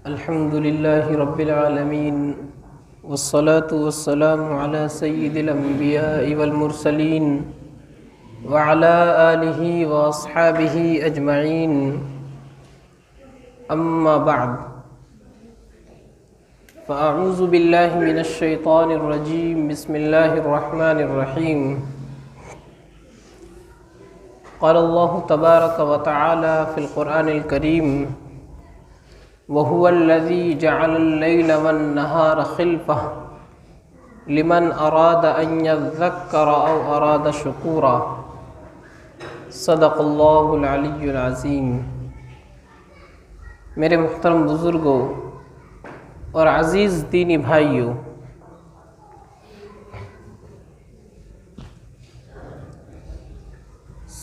الحمد لله رب العالمين والصلاة والسلام على سيد الأنبياء والمرسلين وعلى آله وأصحابه أجمعين أما بعد فأعوذ بالله من الشيطان الرجيم بسم الله الرحمن الرحيم قال الله تبارك وتعالى في القرآن الكريم وهو الذي جعل الليل والنهار خلفة لمن أراد أن يذكر أو أراد شكورا صدق الله العلی العظیم۔ میرے محترم بزرگوں اور عزیز دینی بھائیوں،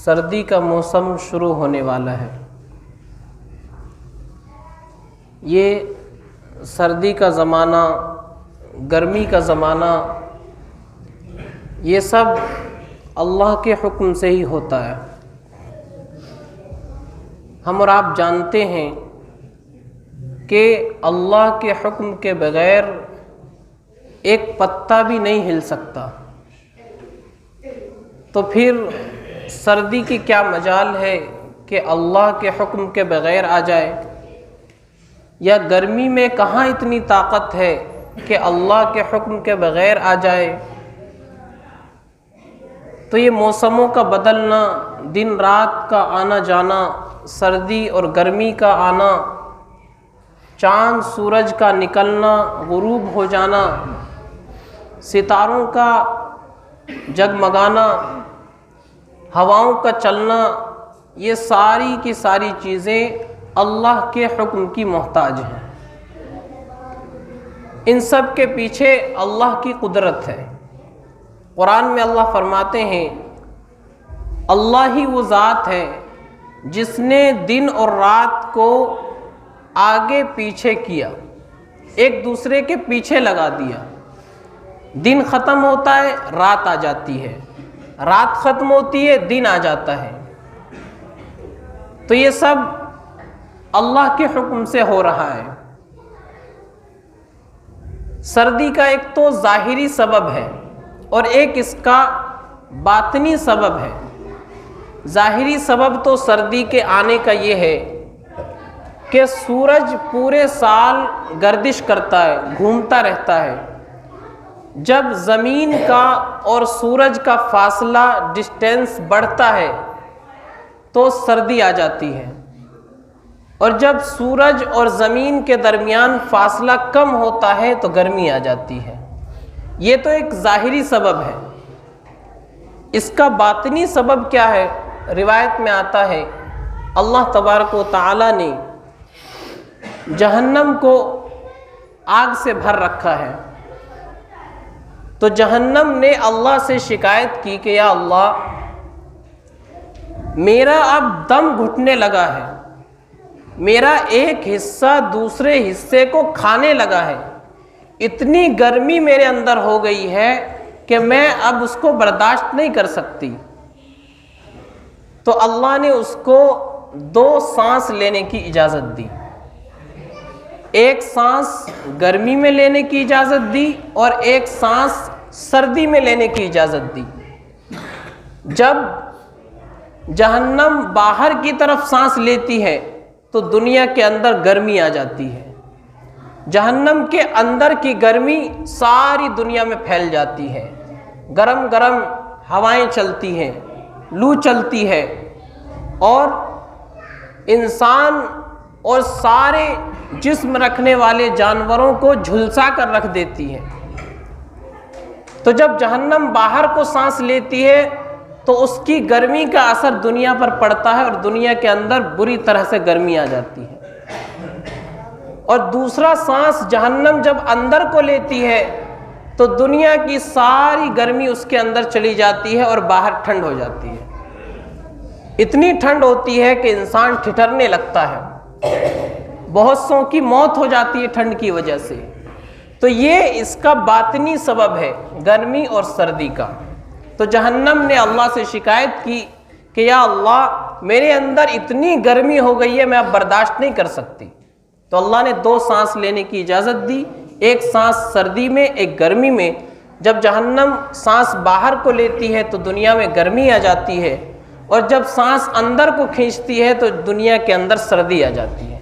سردی کا موسم شروع ہونے والا ہے۔ یہ سردی کا زمانہ، گرمی کا زمانہ، یہ سب اللہ کے حکم سے ہی ہوتا ہے۔ ہم اور آپ جانتے ہیں کہ اللہ کے حکم کے بغیر ایک پتا بھی نہیں ہل سکتا، تو پھر سردی کی کیا مجال ہے کہ اللہ کے حکم کے بغیر آ جائے، یا گرمی میں کہاں اتنی طاقت ہے کہ اللہ کے حکم کے بغیر آ جائے۔ تو یہ موسموں کا بدلنا، دن رات کا آنا جانا، سردی اور گرمی کا آنا، چاند سورج کا نکلنا، غروب ہو جانا، ستاروں کا جگمگانا، ہواؤں کا چلنا، یہ ساری کی ساری چیزیں اللہ کے حکم کی محتاج ہیں۔ ان سب کے پیچھے اللہ کی قدرت ہے۔ قرآن میں اللہ فرماتے ہیں، اللہ ہی وہ ذات ہے جس نے دن اور رات کو آگے پیچھے کیا، ایک دوسرے کے پیچھے لگا دیا۔ دن ختم ہوتا ہے، رات آ جاتی ہے، رات ختم ہوتی ہے، دن آ جاتا ہے۔ تو یہ سب اللہ کے حکم سے ہو رہا ہے۔ سردی کا ایک تو ظاہری سبب ہے اور ایک اس کا باطنی سبب ہے۔ ظاہری سبب تو سردی کے آنے کا یہ ہے کہ سورج پورے سال گردش کرتا ہے، گھومتا رہتا ہے۔ جب زمین کا اور سورج کا فاصلہ، ڈسٹینس بڑھتا ہے تو سردی آ جاتی ہے، اور جب سورج اور زمین کے درمیان فاصلہ کم ہوتا ہے تو گرمی آ جاتی ہے۔ یہ تو ایک ظاہری سبب ہے۔ اس کا باطنی سبب کیا ہے؟ روایت میں آتا ہے اللہ تبارک و تعالی نے جہنم کو آگ سے بھر رکھا ہے، تو جہنم نے اللہ سے شکایت کی کہ یا اللہ، میرا اب دم گھٹنے لگا ہے، میرا ایک حصہ دوسرے حصے کو کھانے لگا ہے، اتنی گرمی میرے اندر ہو گئی ہے کہ میں اب اس کو برداشت نہیں کر سکتی۔ تو اللہ نے اس کو 2 سانس لینے کی اجازت دی، ایک سانس گرمی میں لینے کی اجازت دی اور ایک سانس سردی میں لینے کی اجازت دی۔ جب جہنم باہر کی طرف سانس لیتی ہے تو دنیا کے اندر گرمی آ جاتی ہے، جہنم کے اندر کی گرمی ساری دنیا میں پھیل جاتی ہے، گرم گرم ہوائیں چلتی ہیں، لو چلتی ہے، اور انسان اور سارے جسم رکھنے والے جانوروں کو جھلسا کر رکھ دیتی ہے۔ تو جب جہنم باہر کو سانس لیتی ہے تو اس کی گرمی کا اثر دنیا پر پڑتا ہے اور دنیا کے اندر بری طرح سے گرمی آ جاتی ہے۔ اور دوسرا سانس جہنم جب اندر کو لیتی ہے تو دنیا کی ساری گرمی اس کے اندر چلی جاتی ہے اور باہر ٹھنڈ ہو جاتی ہے۔ اتنی ٹھنڈ ہوتی ہے کہ انسان ٹھٹرنے لگتا ہے، بہت سوں کی موت ہو جاتی ہے ٹھنڈ کی وجہ سے۔ تو یہ اس کا باطنی سبب ہے، گرمی اور سردی کا۔ تو جہنم نے اللہ سے شکایت کی کہ یا اللہ، میرے اندر اتنی گرمی ہو گئی ہے، میں اب برداشت نہیں کر سکتی۔ تو اللہ نے 2 سانس لینے کی اجازت دی، ایک سانس سردی میں، ایک گرمی میں۔ جب جہنم سانس باہر کو لیتی ہے تو دنیا میں گرمی آ جاتی ہے، اور جب سانس اندر کو کھینچتی ہے تو دنیا کے اندر سردی آ جاتی ہے۔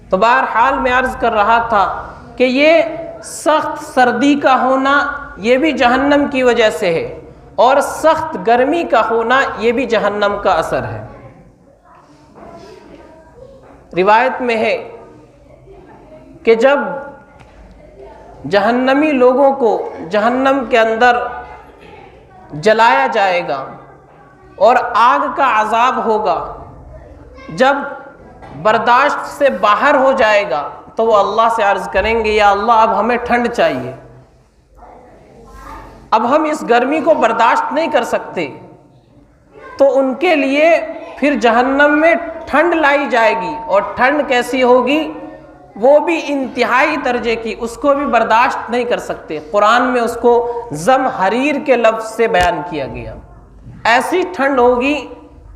تو بہرحال میں عرض کر رہا تھا کہ یہ سخت سردی کا ہونا یہ بھی جہنم کی وجہ سے ہے، اور سخت گرمی کا ہونا یہ بھی جہنم کا اثر ہے۔ روایت میں ہے کہ جب جہنمی لوگوں کو جہنم کے اندر جلایا جائے گا اور آگ کا عذاب ہوگا، جب برداشت سے باہر ہو جائے گا تو وہ اللہ سے عرض کریں گے یا اللہ اب ہمیں ٹھنڈ چاہیے، اب ہم اس گرمی کو برداشت نہیں کر سکتے۔ تو ان کے لیے پھر جہنم میں ٹھنڈ لائی جائے گی، اور ٹھنڈ کیسی ہوگی؟ وہ بھی انتہائی درجے کی، اس کو بھی برداشت نہیں کر سکتے۔ قرآن میں اس کو زمہریر کے لفظ سے بیان کیا گیا۔ ایسی ٹھنڈ ہوگی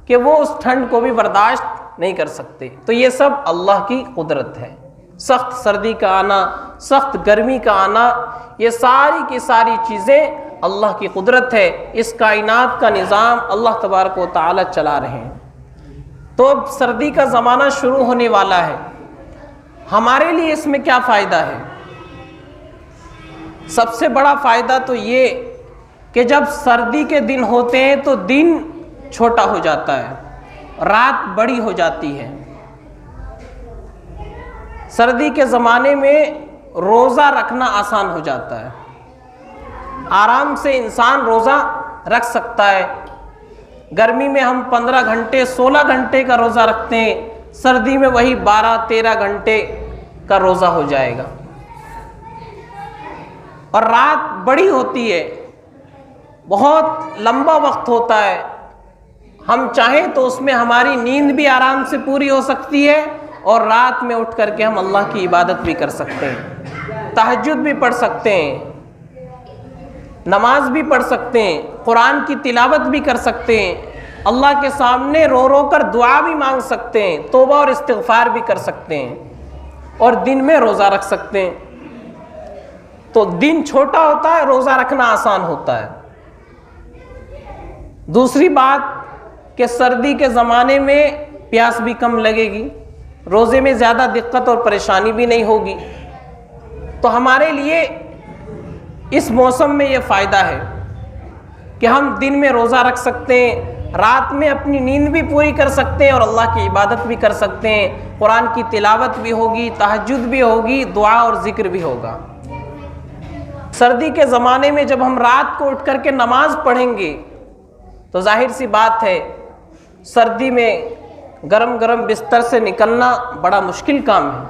کہ وہ اس ٹھنڈ کو بھی برداشت نہیں کر سکتے۔ تو یہ سب اللہ کی قدرت ہے۔ سخت سردی کا آنا، سخت گرمی کا آنا، یہ ساری کی ساری چیزیں اللہ کی قدرت ہے۔ اس کائنات کا نظام اللہ تبارک و تعالی چلا رہے ہیں۔ تو اب سردی کا زمانہ شروع ہونے والا ہے، ہمارے لیے اس میں کیا فائدہ ہے؟ سب سے بڑا فائدہ تو یہ کہ جب سردی کے دن ہوتے ہیں تو دن چھوٹا ہو جاتا ہے، رات بڑی ہو جاتی ہے۔ سردی کے زمانے میں روزہ رکھنا آسان ہو جاتا ہے، آرام سے انسان روزہ رکھ سکتا ہے۔ گرمی میں ہم 15 گھنٹے 16 گھنٹے کا روزہ رکھتے ہیں، سردی میں وہی 12-13 گھنٹے کا روزہ ہو جائے گا، اور رات بڑی ہوتی ہے، بہت لمبا وقت ہوتا ہے۔ ہم چاہیں تو اس میں ہماری نیند بھی آرام سے پوری ہو سکتی ہے، اور رات میں اٹھ کر کے ہم اللہ کی عبادت بھی کر سکتے ہیں، تہجد بھی پڑھ سکتے ہیں، نماز بھی پڑھ سکتے ہیں، قرآن کی تلاوت بھی کر سکتے ہیں، اللہ کے سامنے رو رو کر دعا بھی مانگ سکتے ہیں، توبہ اور استغفار بھی کر سکتے ہیں، اور دن میں روزہ رکھ سکتے ہیں۔ تو دن چھوٹا ہوتا ہے، روزہ رکھنا آسان ہوتا ہے۔ دوسری بات کہ سردی کے زمانے میں پیاس بھی کم لگے گی، روزے میں زیادہ دقت اور پریشانی بھی نہیں ہوگی۔ تو ہمارے لیے اس موسم میں یہ فائدہ ہے کہ ہم دن میں روزہ رکھ سکتے ہیں، رات میں اپنی نیند بھی پوری کر سکتے ہیں، اور اللہ کی عبادت بھی کر سکتے ہیں، قرآن کی تلاوت بھی ہوگی، تہجد بھی ہوگی، دعا اور ذکر بھی ہوگا۔ سردی کے زمانے میں جب ہم رات کو اٹھ کر کے نماز پڑھیں گے تو ظاہر سی بات ہے سردی میں گرم گرم بستر سے نکلنا بڑا مشکل کام ہے،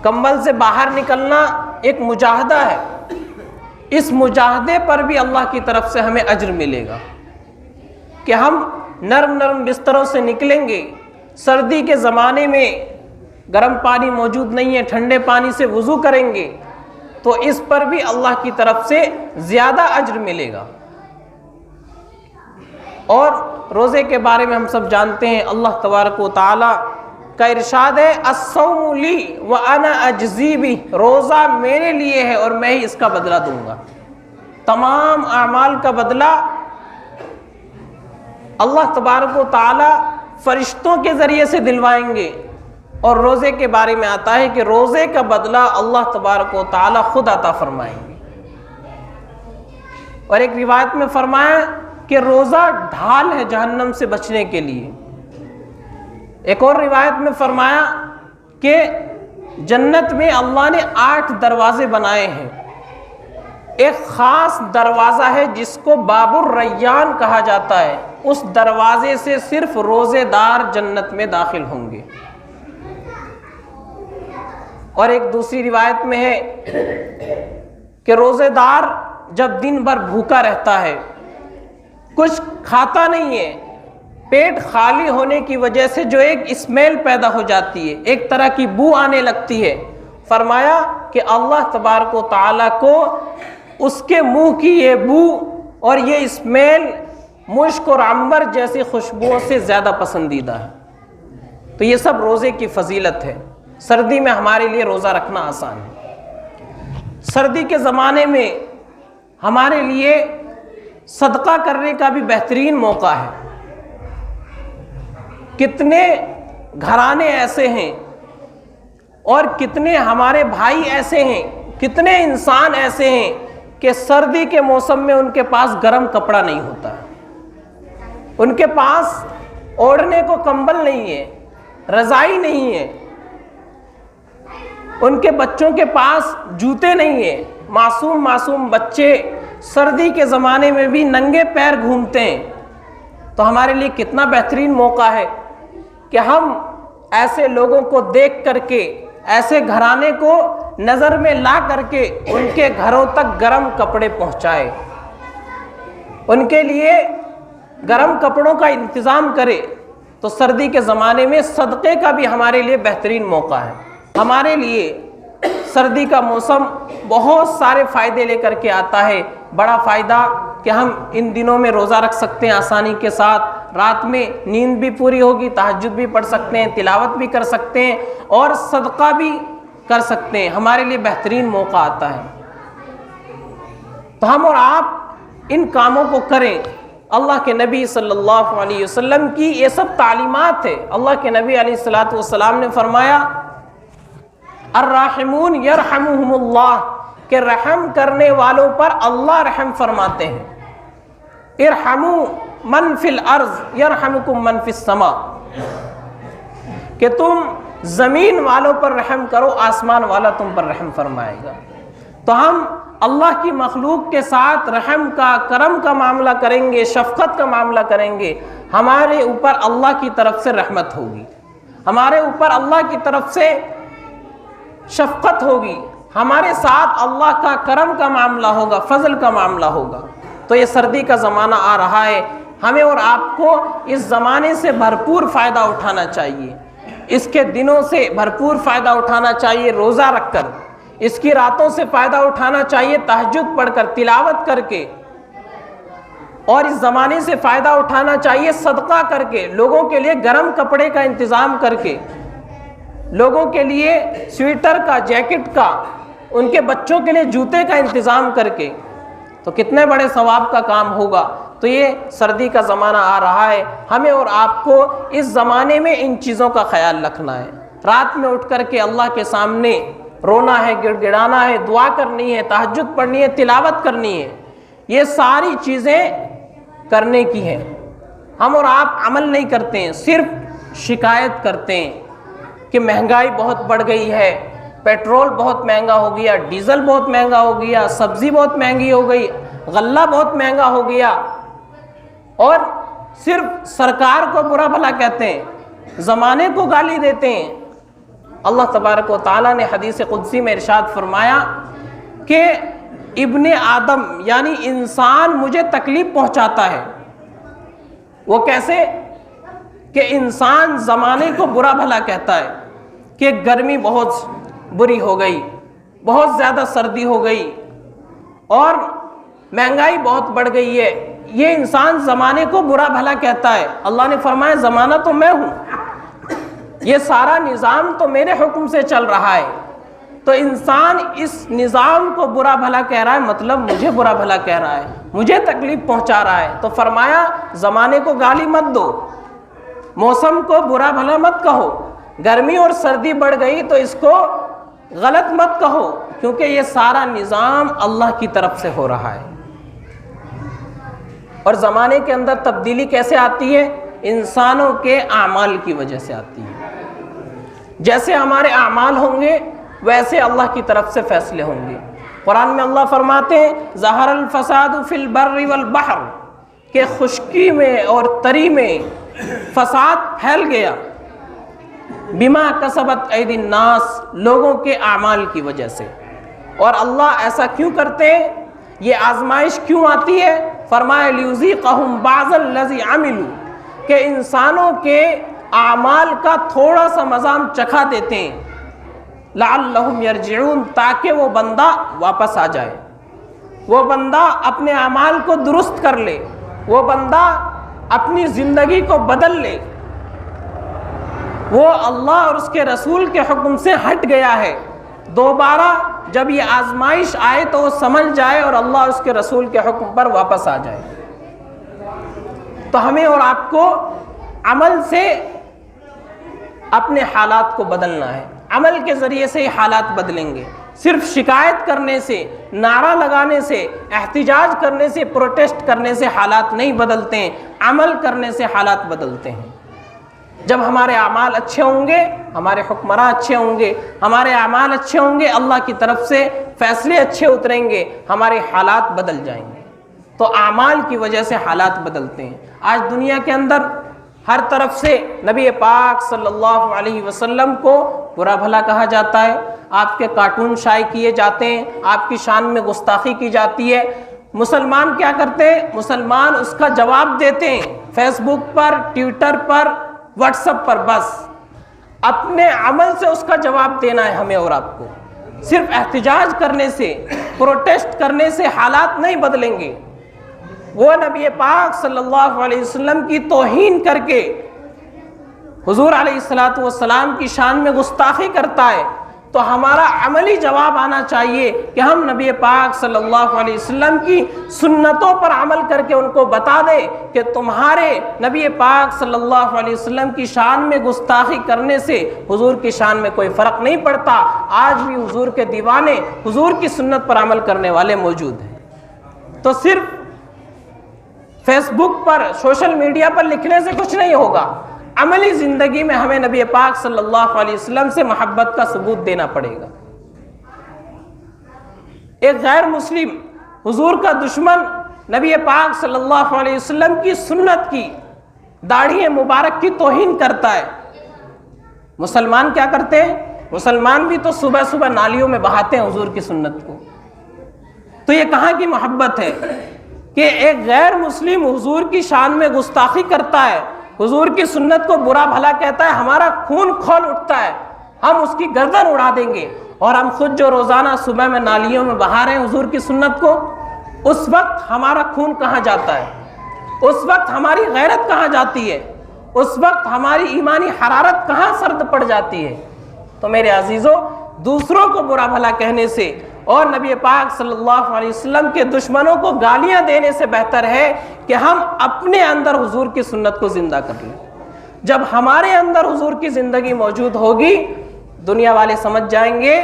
کمبل سے باہر نکلنا ایک مجاہدہ ہے۔ اس مجاہدے پر بھی اللہ کی طرف سے ہمیں اجر ملے گا کہ ہم نرم نرم بستروں سے نکلیں گے۔ سردی کے زمانے میں گرم پانی موجود نہیں ہے، ٹھنڈے پانی سے وضو کریں گے تو اس پر بھی اللہ کی طرف سے زیادہ اجر ملے گا۔ اور روزے کے بارے میں ہم سب جانتے ہیں، اللہ تبارک و تعالی کا ارشاد ہے الصوم لی وانا اجزی بہ، روزہ میرے لیے ہے اور میں ہی اس کا بدلہ دوں گا۔ تمام اعمال کا بدلہ اللہ تبارک و تعالی فرشتوں کے ذریعے سے دلوائیں گے، اور روزے کے بارے میں آتا ہے کہ روزے کا بدلہ اللہ تبارک و تعالی خود عطا فرمائیں گے۔ اور ایک روایت میں فرمایا کہ روزہ ڈھال ہے جہنم سے بچنے کے لیے۔ ایک اور روایت میں فرمایا کہ جنت میں اللہ نے 8 دروازے بنائے ہیں، ایک خاص دروازہ ہے جس کو باب الریان کہا جاتا ہے، اس دروازے سے صرف روزے دار جنت میں داخل ہوں گے۔ اور ایک دوسری روایت میں ہے کہ روزے دار جب دن بھر بھوکا رہتا ہے، کچھ کھاتا نہیں ہے، پیٹ خالی ہونے کی وجہ سے جو ایک اسمیل پیدا ہو جاتی ہے، ایک طرح کی بو آنے لگتی ہے، فرمایا کہ اللہ تبارک و تعالیٰ کو اس کے منہ کی یہ بو اور یہ اسمیل مشک اور عنبر جیسی خوشبوؤں سے زیادہ پسندیدہ ہے۔ تو یہ سب روزے کی فضیلت ہے۔ سردی میں ہمارے لیے روزہ رکھنا آسان ہے۔ سردی کے زمانے میں ہمارے لیے صدقہ کرنے کا بھی بہترین موقع ہے۔ کتنے گھرانے ایسے ہیں اور کتنے ہمارے بھائی ایسے ہیں، کتنے انسان ایسے ہیں کہ سردی کے موسم میں ان کے پاس گرم کپڑا نہیں ہوتا ہے، ان کے پاس اوڑھنے کو کمبل نہیں ہے، رضائی نہیں ہے، ان کے بچوں کے پاس جوتے نہیں ہیں۔ معصوم بچے سردی کے زمانے میں بھی ننگے پیر گھومتے ہیں۔ تو ہمارے لیے کتنا بہترین موقع ہے کہ ہم ایسے لوگوں کو دیکھ کر کے، ایسے گھرانے کو نظر میں لا کر کے ان کے گھروں تک گرم کپڑے پہنچائے، ان کے لیے گرم کپڑوں کا انتظام کرے۔ تو سردی کے زمانے میں صدقے کا بھی ہمارے لیے بہترین موقع ہے۔ ہمارے لیے سردی کا موسم بہت سارے فائدے لے کر کے آتا ہے۔ بڑا فائدہ کہ ہم ان دنوں میں روزہ رکھ سکتے ہیں آسانی کے ساتھ، رات میں نیند بھی پوری ہوگی، تہجد بھی پڑھ سکتے ہیں، تلاوت بھی کر سکتے ہیں اور صدقہ بھی کر سکتے ہیں۔ ہمارے لیے بہترین موقع آتا ہے۔ تو ہم اور آپ ان کاموں کو کریں۔ اللہ کے نبی صلی اللہ علیہ وسلم کی یہ سب تعلیمات ہے۔ اللہ کے نبی علیہ الصلوۃ والسلام نے فرمایا الراحمون یرحمہم اللہ، کہ رحم کرنے والوں پر اللہ رحم فرماتے ہیں۔ ارحموا من فی الارض یرحمکم من فی السماء، کہ تم زمین والوں پر رحم کرو، آسمان والا تم پر رحم فرمائے گا۔ تو ہم اللہ کی مخلوق کے ساتھ رحم کا، کرم کا معاملہ کریں گے، شفقت کا معاملہ کریں گے، ہمارے اوپر اللہ کی طرف سے رحمت ہوگی، ہمارے اوپر اللہ کی طرف سے شفقت ہوگی، ہمارے ساتھ اللہ کا کرم کا معاملہ ہوگا، فضل کا معاملہ ہوگا۔ تو یہ سردی کا زمانہ آ رہا ہے، ہمیں اور آپ کو اس زمانے سے بھرپور فائدہ اٹھانا چاہیے، اس کے دنوں سے بھرپور فائدہ اٹھانا چاہیے روزہ رکھ کر، اس کی راتوں سے فائدہ اٹھانا چاہیے تہجد پڑھ کر، تلاوت کر کے، اور اس زمانے سے فائدہ اٹھانا چاہیے صدقہ کر کے، لوگوں کے لیے گرم کپڑے کا انتظام کر کے، لوگوں کے لیے سویٹر کا، جیکٹ کا، ان کے بچوں کے لیے جوتے کا انتظام کر کے۔ تو کتنے بڑے ثواب کا کام ہوگا۔ تو یہ سردی کا زمانہ آ رہا ہے، ہمیں اور آپ کو اس زمانے میں ان چیزوں کا خیال رکھنا ہے۔ رات میں اٹھ کر کے اللہ کے سامنے رونا ہے، گڑ گڑانا ہے، دعا کرنی ہے، تہجد پڑھنی ہے، تلاوت کرنی ہے، یہ ساری چیزیں کرنے کی ہیں۔ ہم اور آپ عمل نہیں کرتے ہیں، صرف شکایت کرتے ہیں کہ مہنگائی بہت بڑھ گئی ہے، پیٹرول بہت مہنگا ہو گیا، ڈیزل بہت مہنگا ہو گیا، سبزی بہت مہنگی ہو گئی، غلہ بہت مہنگا ہو گیا، اور صرف سرکار کو برا بھلا کہتے ہیں، زمانے کو گالی دیتے ہیں۔ اللہ تبارک و تعالیٰ نے حدیث قدسی میں ارشاد فرمایا کہ ابن آدم یعنی انسان مجھے تکلیف پہنچاتا ہے۔ وہ کیسے؟ کہ انسان زمانے کو برا بھلا کہتا ہے کہ گرمی بہت بری ہو گئی، بہت زیادہ سردی ہو گئی اور مہنگائی بہت بڑھ گئی ہے، یہ انسان زمانے کو برا بھلا کہتا ہے۔ اللہ نے فرمایا زمانہ تو میں ہوں، یہ سارا نظام تو میرے حکم سے چل رہا ہے۔ تو انسان اس نظام کو برا بھلا کہہ رہا ہے، مطلب مجھے برا بھلا کہہ رہا ہے، مجھے تکلیف پہنچا رہا ہے۔ تو فرمایا زمانے کو گالی مت دو، موسم کو برا بھلا مت کہو، گرمی اور سردی بڑھ گئی تو اس کو غلط مت کہو، کیونکہ یہ سارا نظام اللہ کی طرف سے ہو رہا ہے۔ اور زمانے کے اندر تبدیلی کیسے آتی ہے؟ انسانوں کے اعمال کی وجہ سے آتی ہے۔ جیسے ہمارے اعمال ہوں گے ویسے اللہ کی طرف سے فیصلے ہوں گے۔ قرآن میں اللہ فرماتے ہیں ظہر الفساد فی البر والبحر، کہ خشکی میں اور تری میں فساد پھیل گیا، بما کسبت ایدی الناس، لوگوں کے اعمال کی وجہ سے۔ اور اللہ ایسا کیوں کرتے ہیں؟ یہ آزمائش کیوں آتی ہے؟ فرمایا لیذیقہم بعض الذی عملوا، کہ انسانوں کے اعمال کا تھوڑا سا مذاق چکھا دیتے ہیں، لعلہم یرجعون، تاکہ وہ بندہ واپس آ جائے، وہ بندہ اپنے اعمال کو درست کر لے، وہ بندہ اپنی زندگی کو بدل لے، وہ اللہ اور اس کے رسول کے حکم سے ہٹ گیا ہے، دوبارہ جب یہ آزمائش آئے تو وہ سمجھ جائے اور اللہ اور اس کے رسول کے حکم پر واپس آ جائے۔ تو ہمیں اور آپ کو عمل سے اپنے حالات کو بدلنا ہے، عمل کے ذریعے سے ہی حالات بدلیں گے۔ صرف شکایت کرنے سے، نعرہ لگانے سے، احتجاج کرنے سے، پروٹیسٹ کرنے سے حالات نہیں بدلتے ہیں، عمل کرنے سے حالات بدلتے ہیں۔ جب ہمارے اعمال اچھے ہوں گے، ہمارے حکمراں اچھے ہوں گے، ہمارے اعمال اچھے ہوں گے، اللہ کی طرف سے فیصلے اچھے اتریں گے، ہمارے حالات بدل جائیں گے۔ تو اعمال کی وجہ سے حالات بدلتے ہیں۔ آج دنیا کے اندر ہر طرف سے نبی پاک صلی اللہ علیہ وسلم کو برا بھلا کہا جاتا ہے، آپ کے کارٹون شائع کیے جاتے ہیں، آپ کی شان میں گستاخی کی جاتی ہے۔ مسلمان کیا کرتے ہیں؟ مسلمان اس کا جواب دیتے ہیں فیس بک پر، ٹویٹر پر، واٹس ایپ پر، بس اپنے عمل سے اس کا جواب دینا ہے ہمیں اور آپ کو۔ صرف احتجاج کرنے سے، پروٹیسٹ کرنے سے حالات نہیں بدلیں گے۔ وہ نبی پاک صلی اللہ علیہ وسلم کی توہین کر کے حضور علیہ السلام کی شان میں گستاخی کرتا ہے، تو ہمارا عملی جواب آنا چاہیے کہ ہم نبی پاک صلی اللہ علیہ وسلم کی سنتوں پر عمل کر کے ان کو بتا دیں کہ تمہارے نبی پاک صلی اللہ علیہ وسلم کی شان میں گستاخی کرنے سے حضور کی شان میں کوئی فرق نہیں پڑتا۔ آج بھی حضور کے دیوانے حضور کی سنت پر عمل کرنے والے موجود ہیں۔ تو صرف فیس بک پر، سوشل میڈیا پر لکھنے سے کچھ نہیں ہوگا، عملی زندگی میں ہمیں نبی پاک صلی اللہ علیہ وسلم سے محبت کا ثبوت دینا پڑے گا۔ ایک غیر مسلم، حضور کا دشمن، نبی پاک صلی اللہ علیہ وسلم کی سنت کی، داڑھی مبارک کی توہین کرتا ہے۔ مسلمان کیا کرتے ہیں؟ مسلمان بھی تو صبح صبح نالیوں میں بہاتے ہیں حضور کی سنت کو۔ تو یہ کہاں کی محبت ہے کہ ایک غیر مسلم حضور کی شان میں گستاخی کرتا ہے، حضور کی سنت کو برا بھلا کہتا ہے، ہمارا خون کھول اٹھتا ہے، ہم اس کی گردن اڑا دیں گے، اور ہم خود جو روزانہ صبح میں نالیوں میں بہا رہے ہیں حضور کی سنت کو، اس وقت ہمارا خون کہاں جاتا ہے؟ اس وقت ہماری غیرت کہاں جاتی ہے؟ اس وقت ہماری ایمانی حرارت کہاں سرد پڑ جاتی ہے؟ تو میرے عزیزوں، دوسروں کو برا بھلا کہنے سے اور نبی پاک صلی اللہ علیہ وسلم کے دشمنوں کو گالیاں دینے سے بہتر ہے کہ ہم اپنے اندر حضور کی سنت کو زندہ کر لیں۔ جب ہمارے اندر حضور کی زندگی موجود ہوگی، دنیا والے سمجھ جائیں گے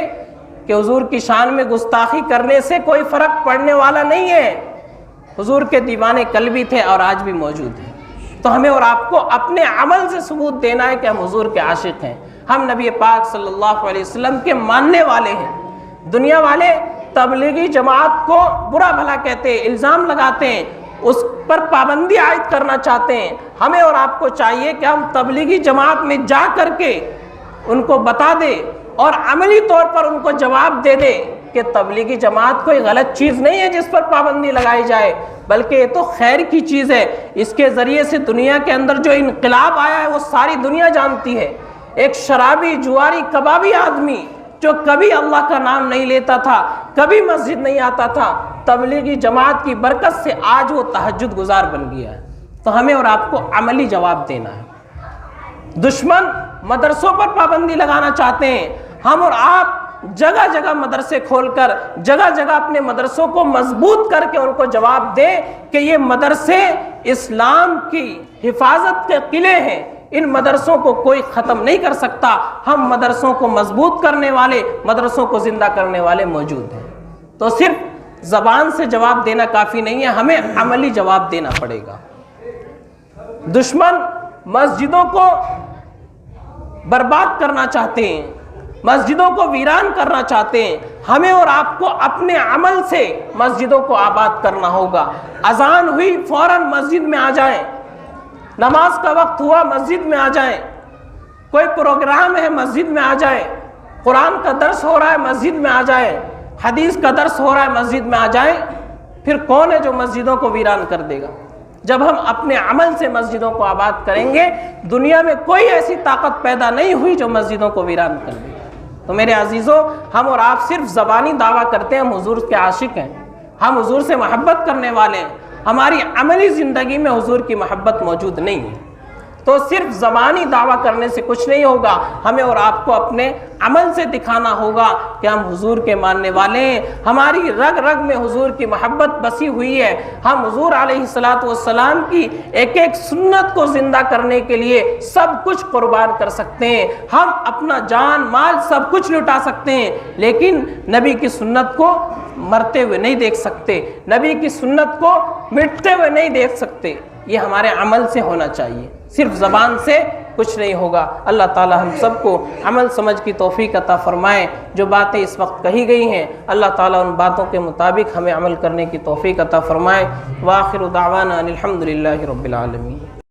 کہ حضور کی شان میں گستاخی کرنے سے کوئی فرق پڑنے والا نہیں ہے۔ حضور کے دیوانے کل بھی تھے اور آج بھی موجود ہیں۔ تو ہمیں اور آپ کو اپنے عمل سے ثبوت دینا ہے کہ ہم حضور کے عاشق ہیں، ہم نبی پاک صلی اللہ علیہ وسلم کے ماننے والے ہیں۔ دنیا والے تبلیغی جماعت کو برا بھلا کہتے ہیں، الزام لگاتے ہیں، اس پر پابندی عائد کرنا چاہتے ہیں۔ ہمیں اور آپ کو چاہیے کہ ہم تبلیغی جماعت میں جا کر کے ان کو بتا دیں اور عملی طور پر ان کو جواب دے دیں کہ تبلیغی جماعت کوئی غلط چیز نہیں ہے جس پر پابندی لگائی جائے، بلکہ یہ تو خیر کی چیز ہے۔ اس کے ذریعے سے دنیا کے اندر جو انقلاب آیا ہے وہ ساری دنیا جانتی ہے۔ ایک شرابی، جواری، کبابی آدمی جو کبھی اللہ کا نام نہیں لیتا تھا، کبھی مسجد نہیں آتا تھا، تبلیغی جماعت کی برکت سے آج وہ تہجد گزار بن گیا ہے۔ تو ہمیں اور آپ کو عملی جواب دینا ہے۔ دشمن مدرسوں پر پابندی لگانا چاہتے ہیں، ہم اور آپ جگہ جگہ مدرسے کھول کر، جگہ جگہ اپنے مدرسوں کو مضبوط کر کے ان کو جواب دیں کہ یہ مدرسے اسلام کی حفاظت کے قلعے ہیں، ان مدرسوں کو کوئی ختم نہیں کر سکتا۔ ہم مدرسوں کو مضبوط کرنے والے، مدرسوں کو زندہ کرنے والے موجود ہیں۔ تو صرف زبان سے جواب دینا کافی نہیں ہے، ہمیں عملی جواب دینا پڑے گا۔ دشمن مسجدوں کو برباد کرنا چاہتے ہیں، مسجدوں کو ویران کرنا چاہتے ہیں، ہمیں اور آپ کو اپنے عمل سے مسجدوں کو آباد کرنا ہوگا۔ اذان ہوئی فوراً مسجد میں آ جائیں، نماز کا وقت ہوا مسجد میں آ جائیں، کوئی پروگرام ہے مسجد میں آ جائیں، قرآن کا درس ہو رہا ہے مسجد میں آ جائیں، حدیث کا درس ہو رہا ہے مسجد میں آ جائیں۔ پھر کون ہے جو مسجدوں کو ویران کر دے گا؟ جب ہم اپنے عمل سے مسجدوں کو آباد کریں گے، دنیا میں کوئی ایسی طاقت پیدا نہیں ہوئی جو مسجدوں کو ویران کر دے۔ تو میرے عزیزوں، ہم اور آپ صرف زبانی دعویٰ کرتے ہیں ہم حضور کے عاشق ہیں، ہم حضور سے محبت کرنے والے ہیں، ہماری عملی زندگی میں حضور کی محبت موجود نہیں ہے۔ تو صرف زبانی دعویٰ کرنے سے کچھ نہیں ہوگا، ہمیں اور آپ کو اپنے عمل سے دکھانا ہوگا کہ ہم حضور کے ماننے والے ہیں، ہماری رگ رگ میں حضور کی محبت بسی ہوئی ہے، ہم حضور علیہ السلام کی ایک ایک سنت کو زندہ کرنے کے لیے سب کچھ قربان کر سکتے ہیں، ہم اپنا جان مال سب کچھ لٹا سکتے ہیں، لیکن نبی کی سنت کو مرتے ہوئے نہیں دیکھ سکتے، نبی کی سنت کو مٹتے ہوئے نہیں دیکھ سکتے۔ یہ ہمارے عمل سے ہونا چاہیے، صرف زبان سے کچھ نہیں ہوگا۔ اللہ تعالی ہم سب کو عمل سمجھ کی توفیق عطا فرمائے۔ جو باتیں اس وقت کہی گئی ہیں اللہ تعالی ان باتوں کے مطابق ہمیں عمل کرنے کی توفیق عطا فرمائے۔ وآخر دعوانا الحمدللہ رب العالمین۔